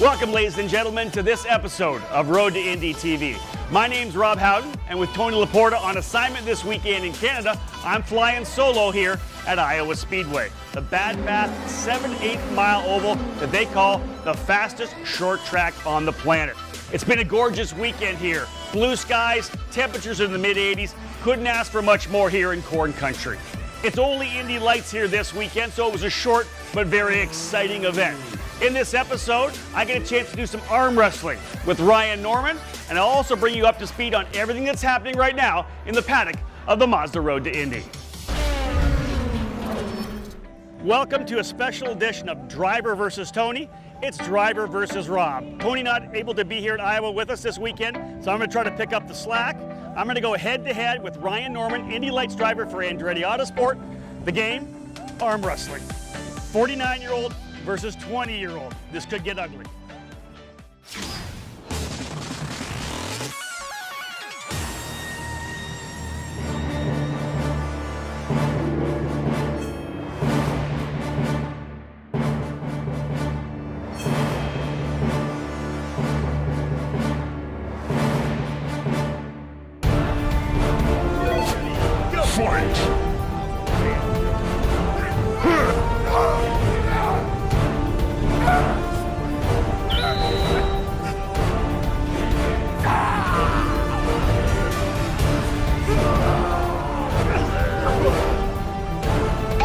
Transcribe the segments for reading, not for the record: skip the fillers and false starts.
Welcome, ladies and gentlemen, to this episode of Road to Indy TV. My name's Rob Howden, and with Tony Laporta on assignment this weekend in Canada, I'm flying solo here at Iowa Speedway, the bad, fast 7/8 mile oval that they call the fastest short track on the planet. It's been a gorgeous weekend here. Blue skies, temperatures in the mid-80s. Couldn't ask for much more here in corn country. It's only Indy Lights here this weekend, so it was a short but very exciting event. In this episode, I get a chance to do some arm wrestling with Ryan Norman, and I'll also bring you up to speed on everything that's happening right now in the paddock of the Mazda Road to Indy. Welcome to a special edition of Driver versus Tony. It's Driver versus Rob. Tony not able to be here in Iowa with us this weekend, so I'm going to try to pick up the slack. I'm going to go head-to-head with Ryan Norman, Indy Lights driver for Andretti Autosport. The game, arm wrestling. 49-year-old versus 20-year-old. This could get ugly. Go for it!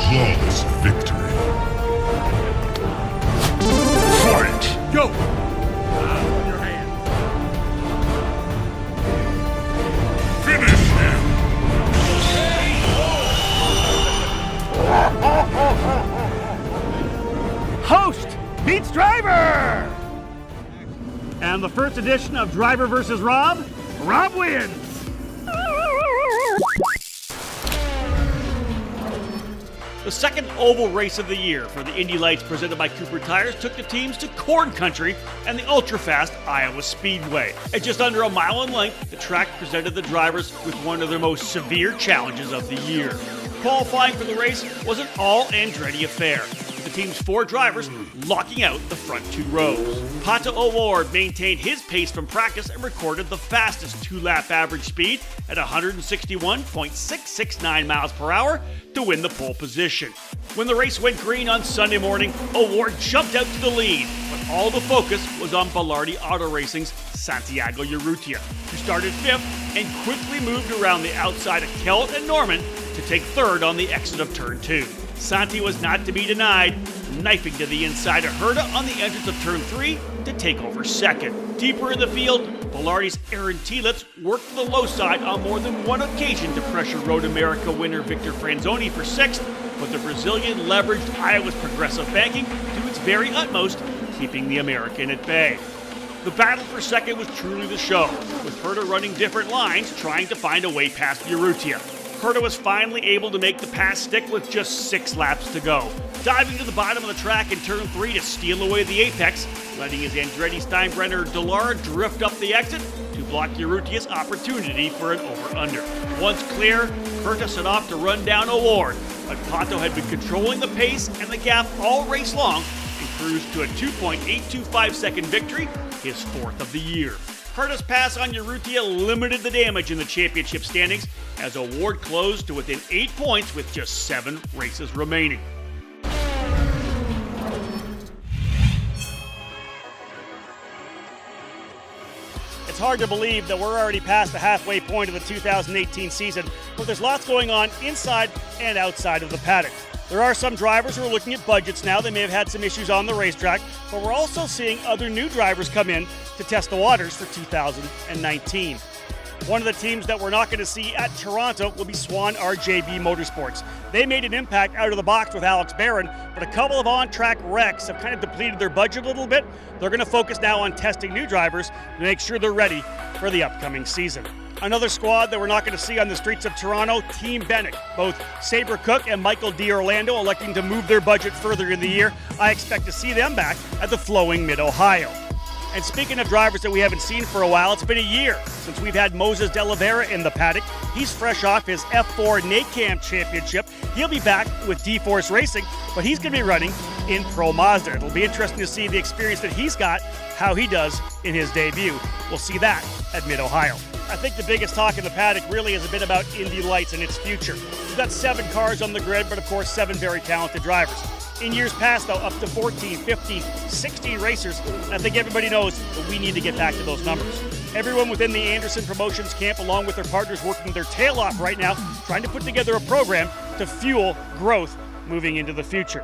Flawless victory. For it! Go! On your hand. Finish him! Host beats driver! And the first edition of Driver versus Rob, Rob wins! The second oval race of the year for the Indy Lights presented by Cooper Tires took the teams to corn country and the ultra-fast Iowa Speedway. At just under a mile in length, the track presented the drivers with one of their most severe challenges of the year. Qualifying for the race was an all-Andretti affair, with the team's 4 drivers locking out the front 2 rows. Pato O'Ward maintained his pace from practice and recorded the fastest 2-lap average speed at 161.669 miles per hour to win the pole position. When the race went green on Sunday morning, O'Ward jumped out to the lead, but all the focus was on Belardi Auto Racing's Santiago Urrutia, who started 5th and quickly moved around the outside of Kellett and Norman to take 3rd on the exit of Turn 2. Santi was not to be denied, knifing to the inside of Herta on the entrance of Turn 3 to take over 2nd. Deeper in the field, Belardi's Aaron Tielitz worked to the low side on more than one occasion to pressure Road America winner Victor Franzoni for 6th, but the Brazilian leveraged Iowa's progressive banking to its very utmost, keeping the American at bay. The battle for 2nd was truly the show, with Herta running different lines trying to find a way past Urrutia. Herta was finally able to make the pass stick with just 6 laps to go, diving to the bottom of the track in Turn 3 to steal away the apex, letting his Andretti Steinbrenner Dallara drift up the exit to block Urrutia's opportunity for an over-under. Once clear, Herta set off to run down O'Ward, but Pato had been controlling the pace and the gap all race long and cruised to a 2.825-second victory, his 4th of the year. Herta's pass on Urrutia limited the damage in the championship standings as O'Ward closed to within 8 points with just 7 races remaining. It's hard to believe that we're already past the halfway point of the 2018 season, but there's lots going on inside and outside of the paddock. There are some drivers who are looking at budgets now. They may have had some issues on the racetrack, but we're also seeing other new drivers come in to test the waters for 2019. One of the teams that we're not going to see at Toronto will be Swan RJB Motorsports. They made an impact out of the box with Alex Barron, but a couple of on-track wrecks have kind of depleted their budget a little bit. They're going to focus now on testing new drivers to make sure they're ready for the upcoming season. Another squad that we're not going to see on the streets of Toronto, Team Bennett. Both Sabre Cook and Michael D'Orlando electing to move their budget further in the year. I expect to see them back at the Flowing Mid-Ohio. And speaking of drivers that we haven't seen for a while, it's been a year since we've had Moses De Oliveira in the paddock. He's fresh off his F4 NACAM championship. He'll be back with D-Force Racing, but he's going to be running in Pro Mazda. It'll be interesting to see the experience that he's got, how he does in his debut. We'll see that at Mid-Ohio. I think the biggest talk in the paddock really has been about Indy Lights and its future. We've got 7 cars on the grid, but of course 7 very talented drivers. In years past, though, up to 14, 15, 16 racers, and I think everybody knows that we need to get back to those numbers. Everyone within the Anderson Promotions camp, along with their partners, working their tail off right now, trying to put together a program to fuel growth moving into the future.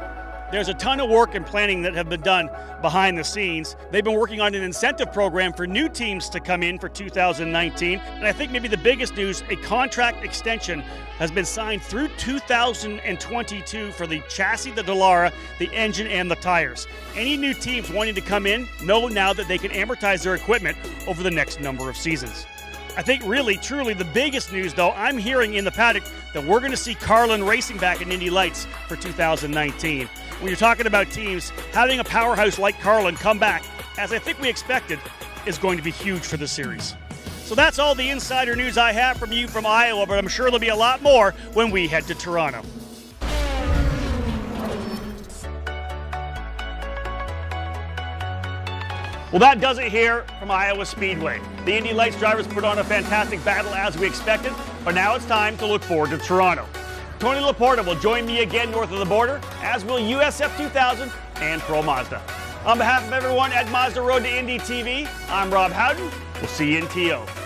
There's a ton of work and planning that have been done behind the scenes. They've been working on an incentive program for new teams to come in for 2019. And I think maybe the biggest news, a contract extension has been signed through 2022 for the chassis, the Dallara, the engine, and the tires. Any new teams wanting to come in know now that they can amortize their equipment over the next number of seasons. I think really, truly, the biggest news, though, I'm hearing in the paddock that we're going to see Carlin racing back in Indy Lights for 2019. When you're talking about teams, having a powerhouse like Carlin come back, as I think we expected, is going to be huge for the series. So that's all the insider news I have from you from Iowa, but I'm sure there'll be a lot more when we head to Toronto. Well, that does it here from Iowa Speedway. The Indy Lights drivers put on a fantastic battle as we expected, but now it's time to look forward to Toronto. Tony Laporta will join me again north of the border, as will USF 2000 and Pro Mazda. On behalf of everyone at Mazda Road to Indy TV, I'm Rob Howden. We'll see you in TO.